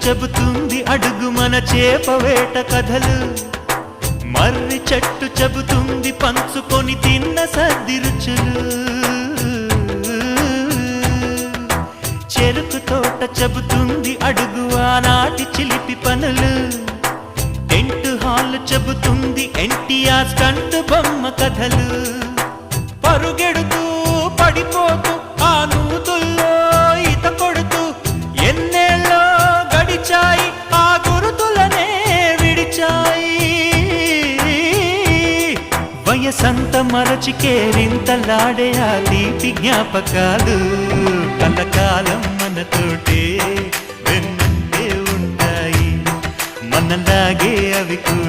చెబుతుంది అడుగు మన చేపవేట కథలు, మర్రి చెట్టు చెబుతుంది పంచుకొని తిన్న సద్ది రుచులు, చెరుకు తోట చెబుతుంది అడుగు ఆనాటి చిలిపి పనులు, టెంట్ హాల్ చెబుతుంది ఎన్టీఆర్ స్టంట్ బొమ్మ కథలు, పరుగెడుతూ పడిపోతూ ఆ నూతుల్లో ఈత కొడుతూ ఎన్నేళ్ళో గడిచాయి ఆ గురుతులనే విడిచాయి. వయసంత మరచి కేరింతలాడే ఆ తీపి జ్ఞాపకాలు కలకాలం మనతోటే వెన్నంటే ఉంటాయి, మనలాగే అవి